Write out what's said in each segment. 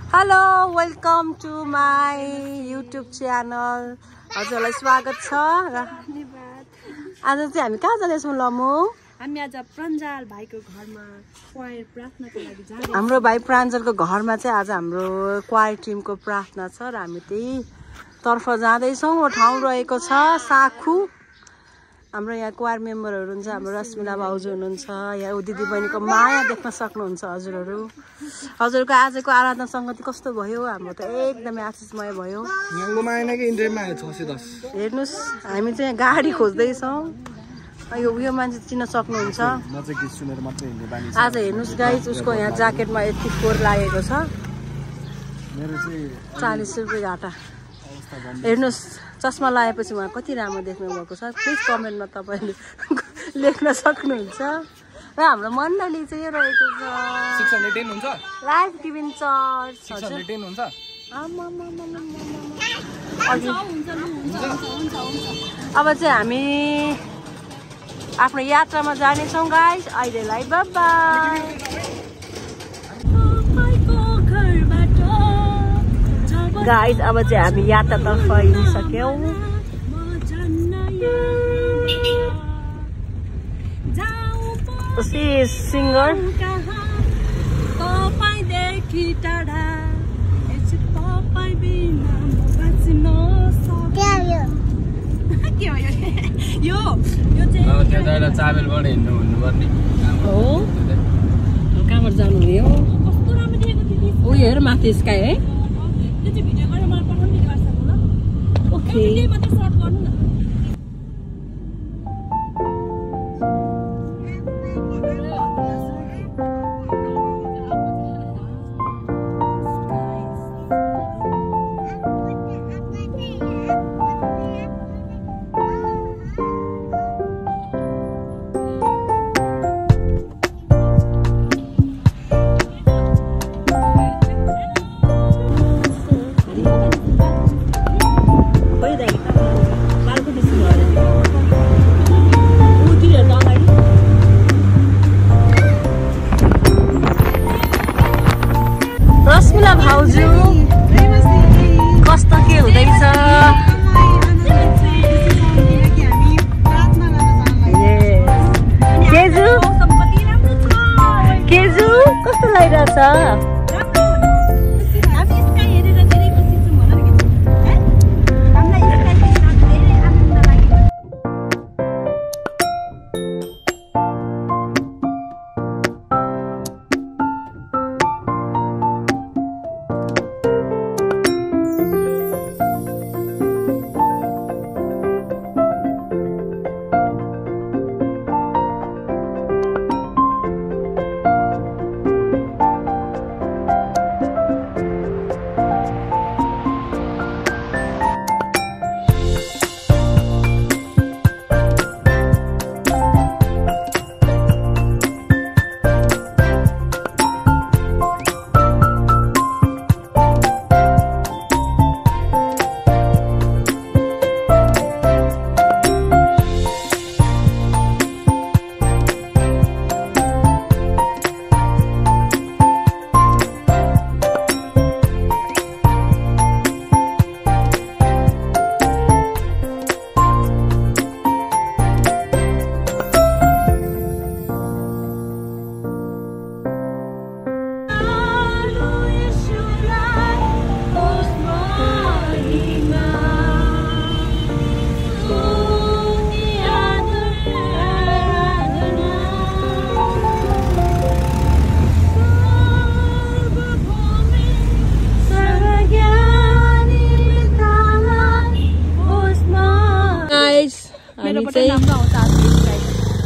Hello welcome to my YouTube channel. हजुरलाई स्वागत छ। धन्यवाद। आज चाहिँ हामी कहाँ जाँदैछौँ लमु? हामी आज प्रञ्जाल भाइको घरमा क्वायर प्रार्थनाको लागि जाँदैछौँ। हाम्रो भाइ प्राञ्जलको घरमा चाहिँ आज हाम्रो क्वायर टिमको प्रार्थना छ र हामी त्यही तर्फ जाँदैछौँ। ठाउँ रहेको छ साखु। हाम्रो यहाँ क्वायर मेम्बरहरू हुन्छ। हाम्रो रश्मिला भाउजू हुनुहुन्छ। यहाँ दिदी बहिनीको माया देख्न सक्नुहुन्छ हजुरहरू। हजुरको आजको आराधना सङ्गति कस्तो भयो? हाम्रो त एकदमै आशिषमय भयो। हेर्नुहोस् हामी चाहिँ गाडी खोज्दैछौँ। यो मान्छे चिन्न सक्नुहुन्छ। आज हेर्नुहोस् गाइज उसको यहाँ ज्याकेटमा यति फोहोर लागेको छ। 40 रुपियाँ घाटा। हेर्नुहोस् चस्मा लगाएपछि उहाँ कति राम्रो देख्नु भएको छ। प्लिज कमेन्टमा तपाईँले लेख्न सक्नुहुन्छ। र हाम्रो मण्डली चाहिँ यो रहेको छ 610 हुन्छ लाइफ गिभिङ चर्च। 610 हुन्छ। अब चाहिँ हामी आफ्नो यात्रामा जानेछौँ गाइस। अहिलेलाई बाइ बाइ। गाइस अब चाहिँ हामी यात्रातर्फ हिँडिसक्यौँ। सिङ्गर चाबेलबाट हिँड्नु हुनुपर्ने हो। कहाँबाट जानु यो? ओ हेर माथि स्काई है। ओके रश्मिला भाउजू कस्तो के हुँदैछ? केजु कस्तो लागिरहेछ?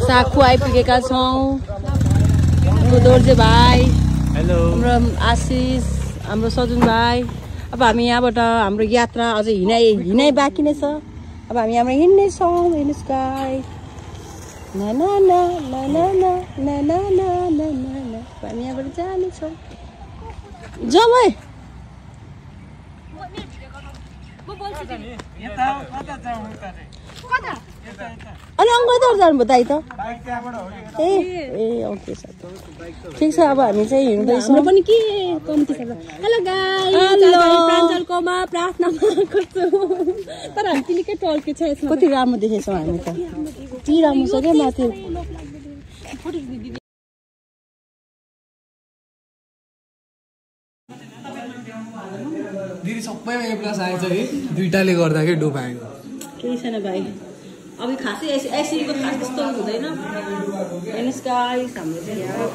साखु आइपुगेका छौँ। हाम्रो दोर्जे भाइ, हाम्रो आशिष, हाम्रो सजुन भाइ। अब हामी यहाँबाट हाम्रो यात्रा अझै हिँडाइ बाँकी नै छ। अब हामी हाम्रो हिँड्नेछौँ। हेर्नुहोस् गाइस। हामी यहाँबाट जानेछौँ। जाउँ है। अनि अङ्कल जानुभयो दाइ त ए ओके सर ठिक छ अब हामी चाहिँ हिँड्दैछौँ हाम्रो पनि के कम्ती छ हेलो गाइस प्राञ्जलकोमा प्रार्थनामा आएको छु तर हामी तिनीकै टल्के छ यसमा कति राम्रो देखेछौँ हामी त कति राम्रो छ क्या माथि दिदी सबैमा ए प्लस आएछ है दुईटाले गर्दा के डोप आएको केही छैन भाइ अब खासै एसीको खास त्यस्तो हुँदैन हेर्नुहोस् गाइस हाम्रो चाहिँ यहाँ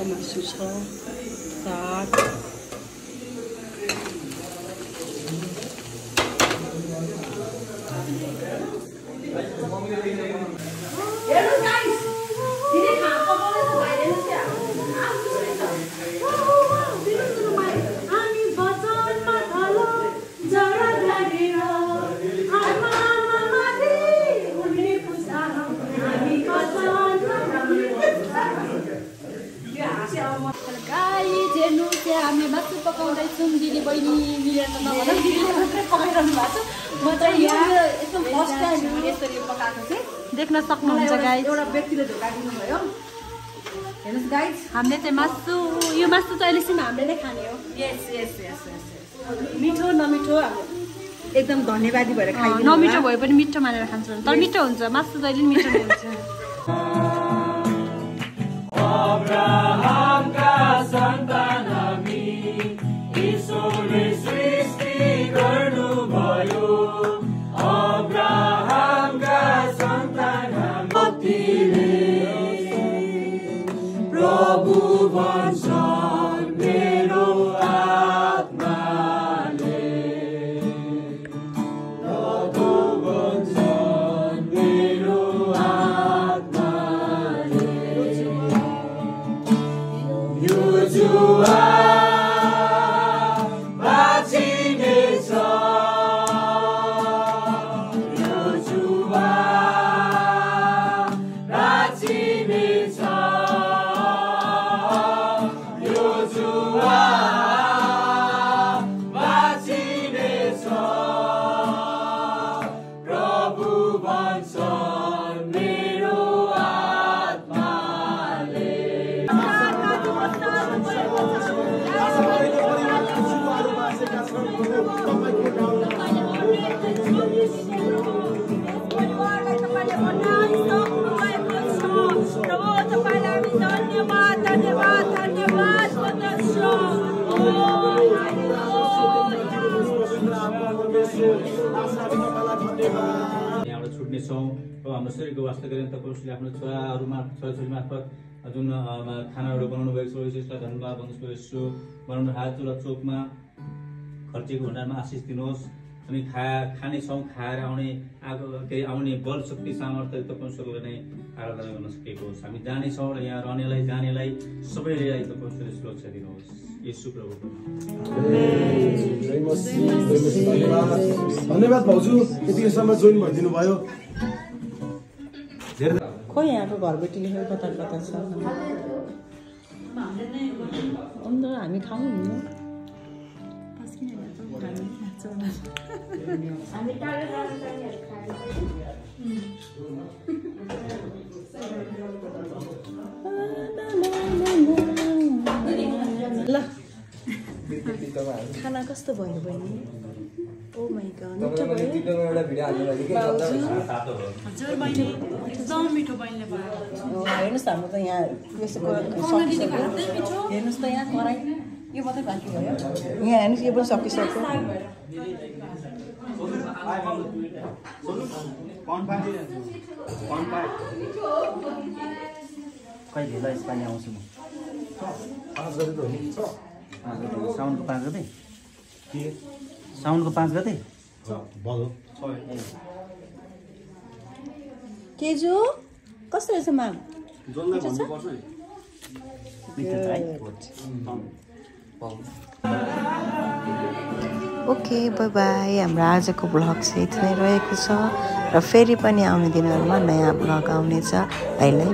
मासु छ साग हामी मासु पकाउँदैछौँ दिदी बहिनी मिलेर नभएर दिदीले मात्रै पकाइरहनु भएको छ म चाहिँ यहाँ एकदम फर्स्ट टाइम यसरी पकाएको चाहिँ देख्न सक्नुहुन्छ गाइस एउटा व्यक्तिले धोका दिनुभयो हेर्नुहोस् गाइस हामीले चाहिँ मासु यो मासु चाहिँ अहिलेसम्म हामीले नै खाने हो यस यस यस यस मिठो नमिठो अब एकदम धन्यवादी भएर खाइदिनु नमिठो भए पनि मिठो मानेर खान्छ तर मिठो हुन्छ मासु जहिले पनि मिठो हुन्छ अब्राहमका सन्तान हामी ईश्वरले सृष्टि गर्नुभयो अब्राहमका सन्तान हामीले प्रभु भन्छ मेरो आत्माले प्रभु भन्छ मेरो आत्माले यो जुवा बाँचिनेछ यो जुवा बाँचिनेछ यो जुवा बाँचिनेछ प्रभु भन्छ मेरो आत्माले यहाँबाट छुट्नेछौँ र हाम्रो शरीरको वास्ता गरेर तपाईँले आफ्नो छोराहरू छोराछोरी मार्फत जुन खानाहरू बनाउनु भएको छ यसलाई धन्यवाद भन्नुहोस् बनाउनु हात चुला चोकमा खर्चेको भण्डारमा आशिष दिनुहोस् अनि खानेछौँ खाएर आउने आउने बल शक्ति सामर्थ्य तपाईँले नै आराधना गर्न सकेको होस् हामी जानेछौँ र यहाँ रहनेलाई जानेलाई सबैलाई तपाईँले सुरक्षा दिनुहोस् येशू प्रभु धन्यवाद भाउजू यतिसम्म जोइन भइदिनु भयो खोइ यहाँको घरबेटीले कता कता छ अन्त हामी खाउँ ल खाना कस्तो भयो बहिनी ओ माइ गॉड मिठो भयो हजुर बहिनी एकदम मिठो बहिनीले भयो हेर्नुहोस् हाम्रो त यहाँ हेर्नुहोस् त यहाँ कराई यो मात्रै बाँकी भयो यहाँ हेर्नुहोस् यो पनि सकिसक्यो कहिले ल यसपालि आउँछु म साउनको 5 गते साउनको 5 गते केजु कस्तो रहेछ माम ओके बाई बाई हाम्रो आजको ब्लग चाहिँ यति नै रहेको छ र फेरि पनि आउने दिनहरूमा नयाँ ब्लग आउनेछ अहिले